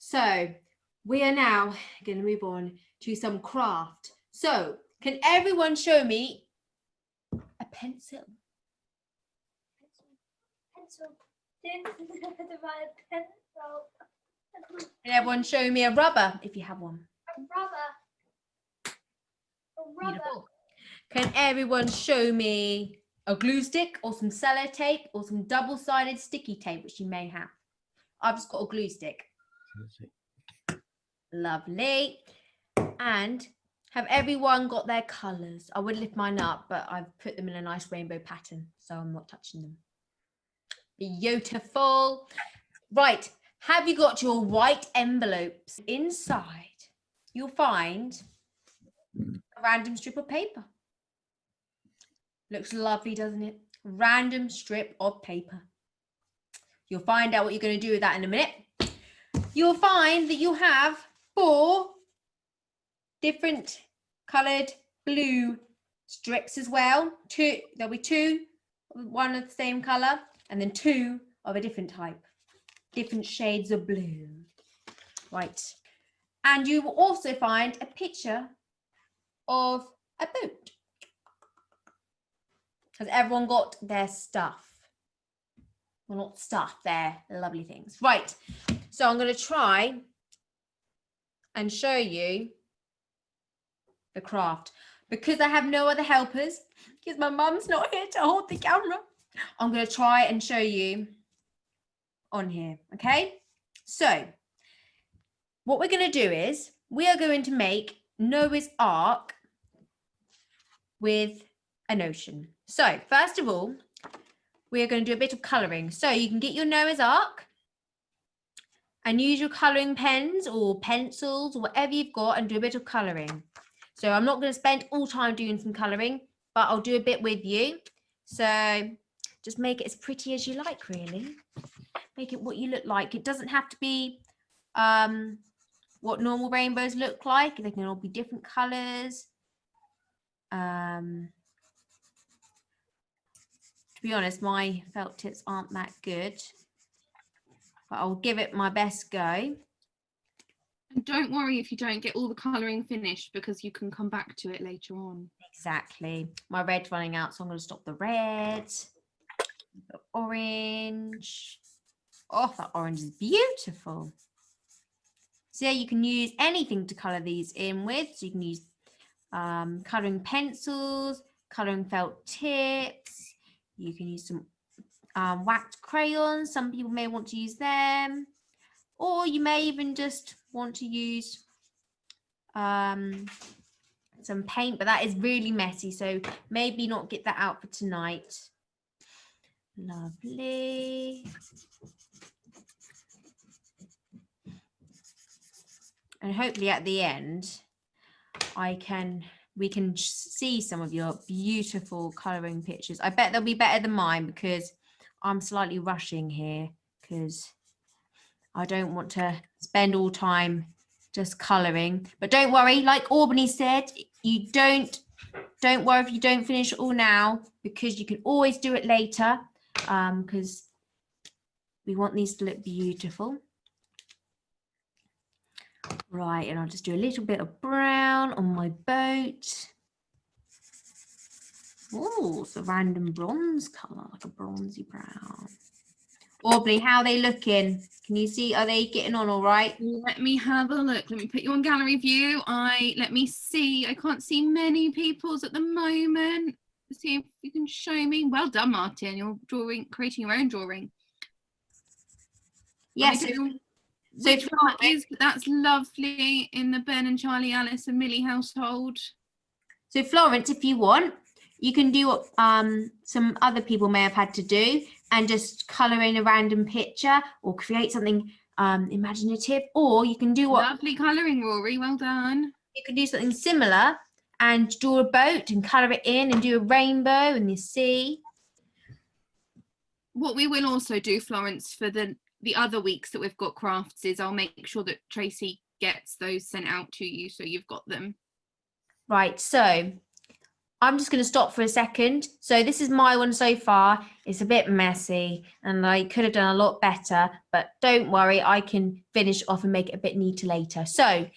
So we are now going to move on to some craft. So can everyone show me a pencil? Pencil. Pencil. Can everyone show me a rubber if you have one? A rubber. Beautiful. Can everyone show me a glue stick or some sellotape or some double-sided sticky tape, which you may have? I've just got a glue stick. Lovely. And have everyone got their colours? I would lift mine up, but I've put them in a nice rainbow pattern, so I'm not touching them. Beautiful. Right. Have you got your white envelopes? Inside, you'll find a random strip of paper. Looks lovely, doesn't it? Random strip of paper. You'll find out what you're going to do with that in a minute. You'll find that you have 4 different coloured blue strips as well. There'll be 2, one of the same colour, and then 2 of a different type. Different shades of blue. Right. And you will also find a picture of a boat. Has everyone got their stuff? Well, not stuff, they're lovely things. Right, so I'm going to try and show you the craft. Because I have no other helpers, because my mum's not here to hold the camera, I'm going to try and show you on here, okay? So, what we're going to do is, we are going to make Noah's Ark with an ocean. So, first of all, we are going to do a bit of colouring. So, you can get your Noah's Ark and use your colouring pens or pencils or whatever you've got and do a bit of colouring. So, I'm not going to spend all time doing some colouring, but I'll do a bit with you. So, just make it as pretty as you like, really. Make it what you look like. It doesn't have to be what normal rainbows look like. They can all be different colours. To be honest, my felt tips aren't that good, but I'll give it my best go. And don't worry if you don't get all the colouring finished, because you can come back to it later on. Exactly. My red's running out, so I'm going to stop the red. The orange. Oh, that orange is beautiful. So yeah, you can use anything to colour these in with. So you can use colouring pencils, colouring felt tips. You can use some waxed crayons. Some people may want to use them. Or you may even just want to use some paint, but that is really messy. So maybe not get that out for tonight. Lovely. And hopefully at the end, we can see some of your beautiful colouring pictures. I bet they'll be better than mine because I'm slightly rushing here because I don't want to spend all time just colouring. But don't worry, like Albany said, you don't worry if you don't finish it all now, because you can always do it later, because we want these to look beautiful. Right, and I'll just do a little bit of brown on my boat. Oh, it's a random bronze colour, like a bronzy brown. Aubrey, how are they looking? Can you see? Are they getting on all right? Let me have a look. Let me put you on gallery view. Let me see. I can't see many people's at the moment. Let's see if you can show me. Well done, Martin. You're creating your own drawing. Yes. So that's lovely in the Ben and Charlie, Alice and Millie household. So Florence, if you want, you can do what some other people may have had to do and just colour in a random picture or create something imaginative, or you can do what... Lovely colouring, Rory, well done. You can do something similar and draw a boat and colour it in and do a rainbow and the sea. What we will also do, Florence, for the other weeks that we've got crafts is I'll make sure that Tracy gets those sent out to you so you've got them. Right, so I'm just going to stop for a second. So this is my one so far. It's a bit messy and I could have done a lot better, but don't worry, I can finish off and make it a bit neater later. So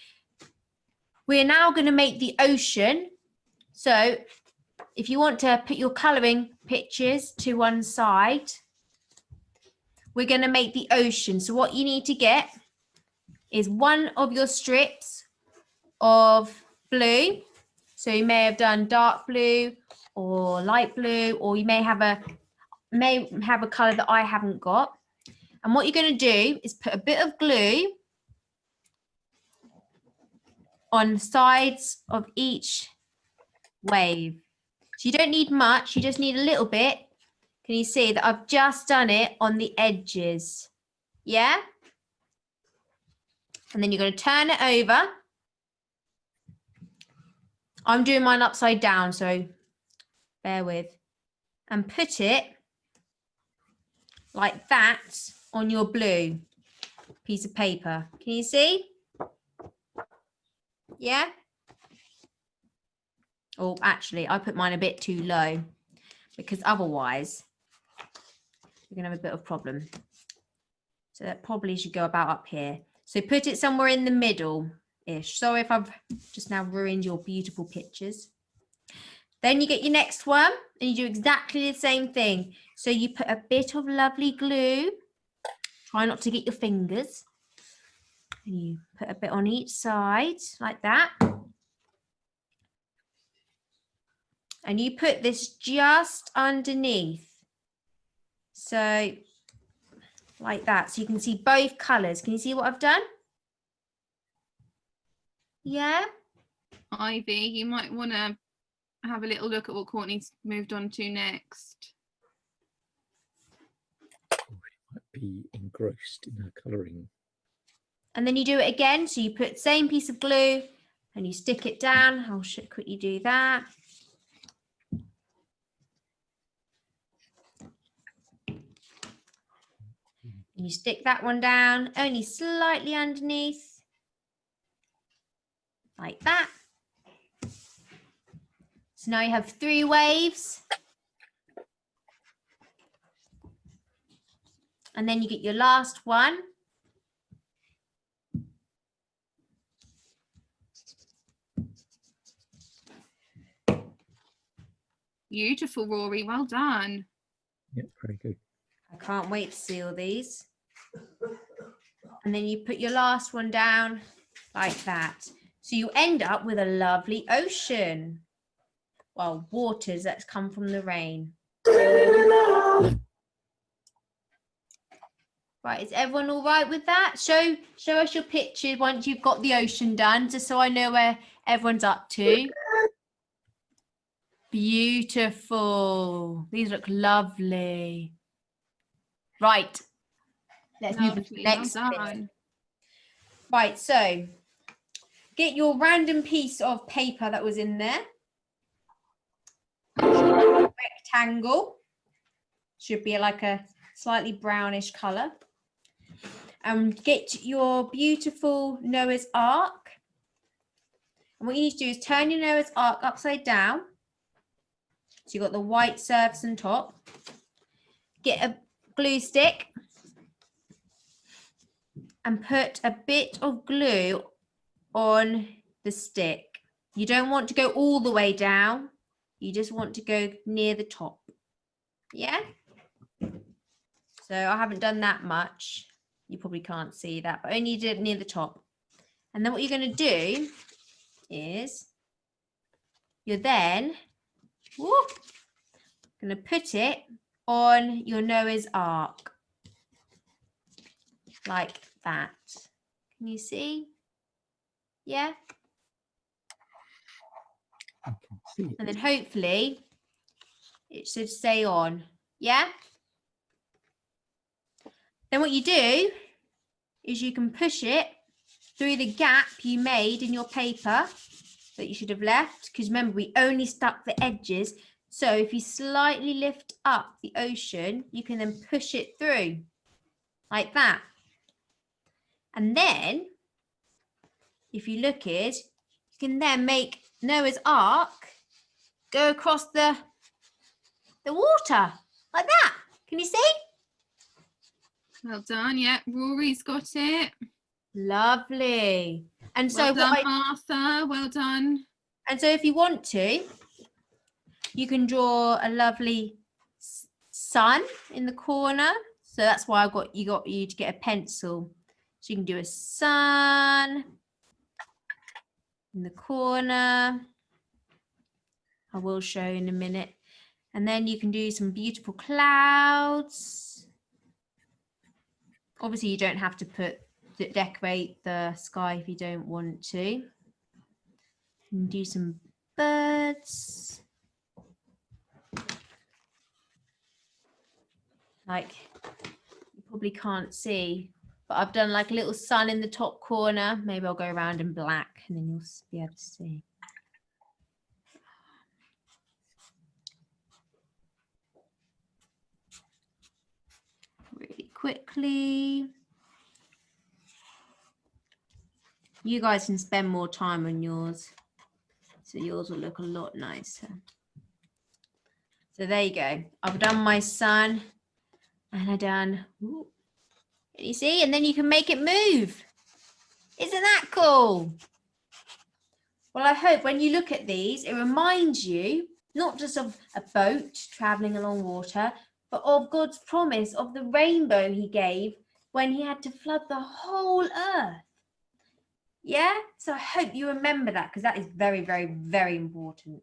we're now going to make the ocean. So if you want to put your colouring pictures to one side, we're going to make the ocean. So what you need to get is one of your strips of blue. So you may have done dark blue or light blue, or you may have a colour that I haven't got. And what you're going to do is put a bit of glue on the sides of each wave. So you don't need much, you just need a little bit. Can you see that I've just done it on the edges? Yeah? And then you're going to turn it over. I'm doing mine upside down, so bear with. And put it like that on your blue piece of paper. Can you see? Yeah? Oh, actually, I put mine a bit too low because otherwise we're going to have a bit of problem. So that probably should go about up here. So put it somewhere in the middle-ish. Sorry if I've just now ruined your beautiful pictures. Then you get your next one and you do exactly the same thing. So you put a bit of lovely glue. Try not to get your fingers. And you put a bit on each side like that. And you put this just underneath. So like that. So you can see both colours. Can you see what I've done? Yeah? Ivy, you might want to have a little look at what Courtney's moved on to next. Oh, she might be engrossed in her colouring. And then you do it again. So you put same piece of glue and you stick it down. I'll quickly do that. And you stick that one down, only slightly underneath, like that. So now you have 3 waves. And then you get your last one. Beautiful, Rory. Well done. Yeah, very good. I can't wait to see all these. And then you put your last one down like that. So you end up with a lovely ocean. Well, waters that's come from the rain. Right, is everyone all right with that? Show us your picture once you've got the ocean done, just so I know where everyone's up to. Beautiful. These look lovely. Right. Let's move on to the next bit. Right, so get your random piece of paper that was in there. Rectangle. Should be like a slightly brownish colour. And get your beautiful Noah's Ark. And what you need to do is turn your Noah's Ark upside down. So you've got the white surface on top. Get a glue stick and put a bit of glue on the stick. You don't want to go all the way down. You just want to go near the top. Yeah? So I haven't done that much. You probably can't see that, but only did it near the top. And then what you're going to do is you're then going to put it on your Noah's Ark. Like that. Can you see? Yeah? I can see it. And then hopefully it should stay on. Yeah? Then what you do is you can push it through the gap you made in your paper that you should have left, because remember we only stuck the edges. So if you slightly lift up the ocean, you can then push it through like that. And then if you look at it, you can then make Noah's Ark go across the water like that. Can you see? Well done. Yeah, Rory's got it. Lovely. And so Well done, what Martha. Well done. and so if you want to, you can draw a lovely sun in the corner. So that's why I got you to get a pencil. So you can do a sun in the corner. I will show you in a minute. And then you can do some beautiful clouds. Obviously, you don't have to decorate the sky if you don't want to. You can do some birds. Like, you probably can't see, but I've done like a little sun in the top corner. Maybe I'll go around in black and then you'll be able to see. Really quickly. You guys can spend more time on yours, so yours will look a lot nicer. So there you go. I've done my sun and I've done, ooh, can you see? And then you can make it move. Isn't that cool? Well, I hope when you look at these, it reminds you not just of a boat traveling along water, but of God's promise of the rainbow he gave when he had to flood the whole earth. Yeah, so I hope you remember that, because that is very, very, very important.